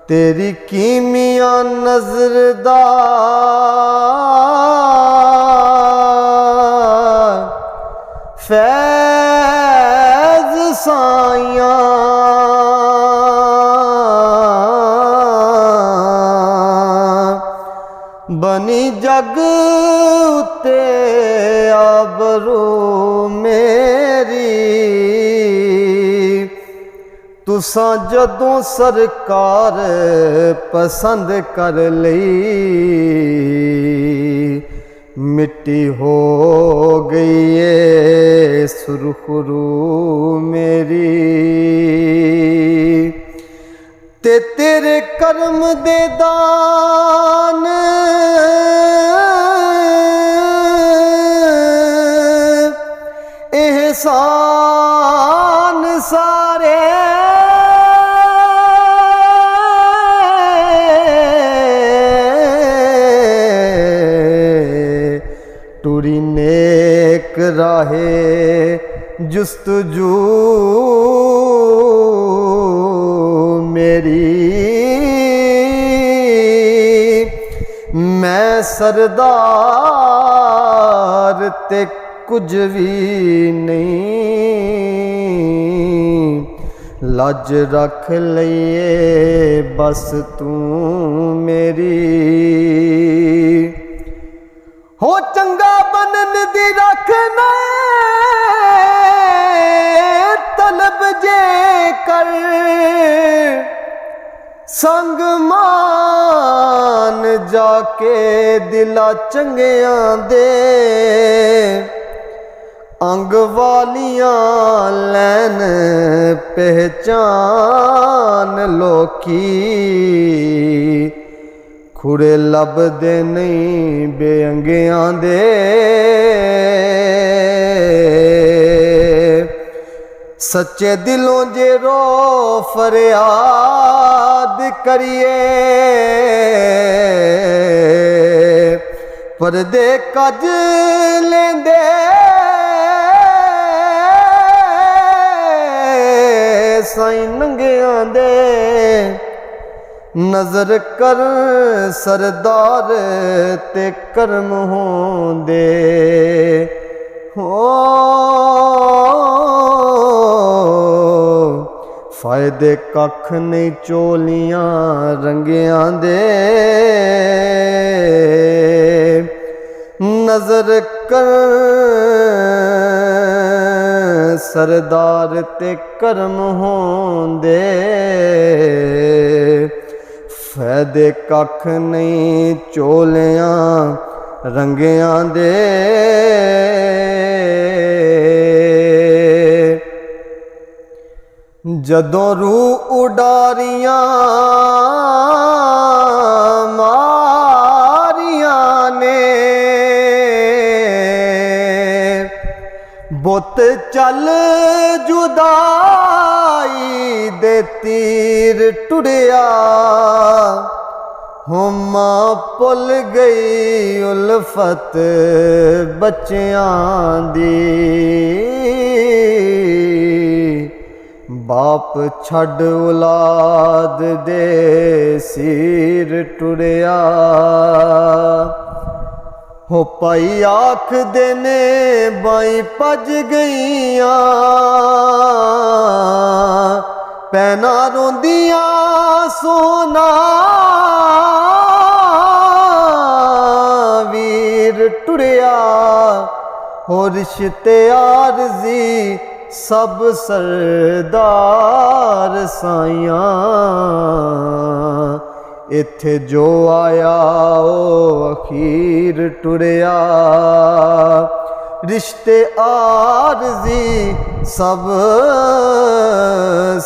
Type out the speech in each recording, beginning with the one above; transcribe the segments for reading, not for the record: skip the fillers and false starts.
तेरी कीमिया नजर दा फैज साइया बनी जग उते आबरू मेरी तुसां जदों सरकार पसंद कर लई मिट्टी हो गई है सुरखरू मेरी ते तेरे कर्म दे दान एहसान सारे टुरी नेक राहे जुस्तजू मेरी मैं सरदार ते कुछ भी नहीं लज रख लइए बस तू मेरी हो चंगा बनन दी रखना तलब जे कर संग मान जाके दिला चंगियां दे अंग वालियां लैन पहचान लोकी खुरे लभदे नहीं बेअंगियां दे सच्चे दिलों जे रो फरियाद करिए परदे कज लेंदे साईं नंगियां दे नजर कर सरदार ते कर्म होंदे हो फायदे कख नहीं चोलियां रंगियां दे नजर कर सरदार ते कर्म होंदे फायदे कख नहीं चोलियां रंगियां दे जदों रूह उडारियां मारियां ने बुत चल जुदाई दे तीर टुड़िया हुमा भुल गई उल्फत बच्चियां दी बाप छड़ औलाद दे सिर टुड़िया हो पाई आख देने बाई भज गईयां पैना रोंदियां सोना वीर टुड़िया हो रिश्ते आरजी सब सरदार साइयां इत्थे जो आया ओ अखीर टुड़िया रिश्ते आरजी सब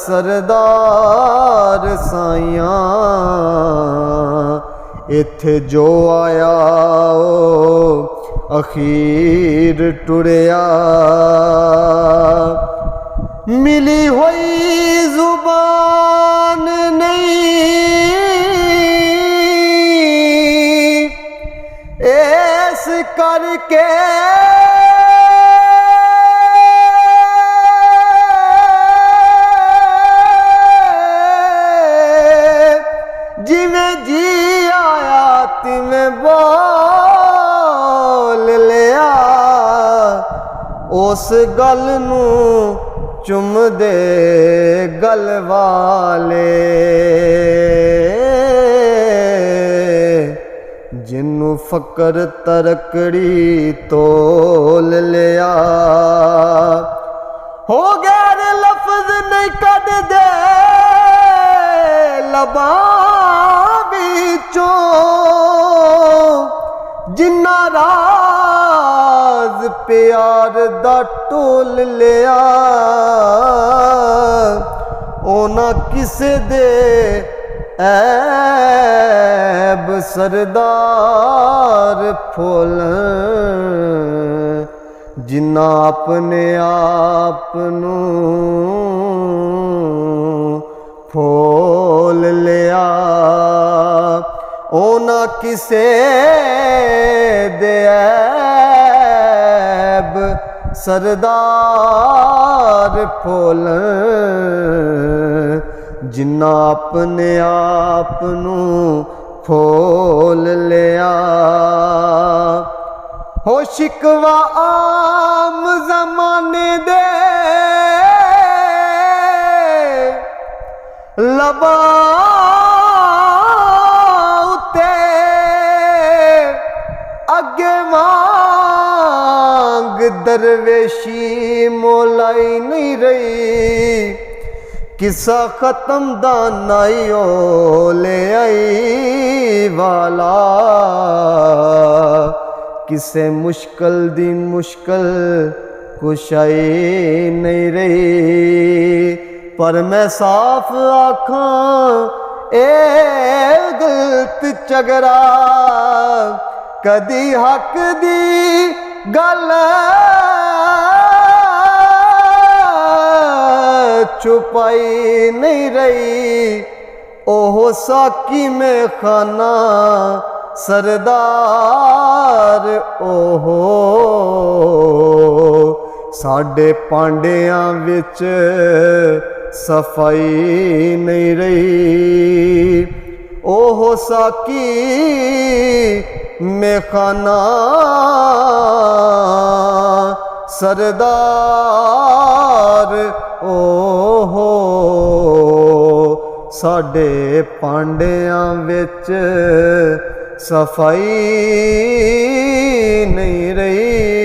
सरदार साइयां इत्थे जो आया ओ अखीर टुड़िया मिली हुई जुबान नहीं ऐस करके बोल लिया उस गल नू चुम दे गल वाले जिन्नू फकर तरकड़ी तोल लिया हो गैर लफ्ज नहीं कद दे लबां विचों जिन्ना राज प्यार दा टोल लिया ओना किसे दे ऐब सरदार फुल जिन्ना अपने आप नू फूल लिया ओना किसे दे ऐब सरदार फुल जिन्ना अपने आप नू फूल लिया हो शिकवा आम ज़माने दे लबां उत्ते अगे वांग दरवेशी मोलाई नहीं रही किस्सा खत्म दानाई ओ ले आई वाला किसे मुश्किल दी मुश्किल कुशाई नहीं रही पर मैं साफ आखां ए गलत चगरा कदी हक दी गल छुपाई नहीं रही ओह साकी में खाना सरदार ओहो साडे पांडियां विच सफाई नहीं रही ओह साकी में खाना सरदार ओहो साडे पांडियां विच सफाई नहीं रही।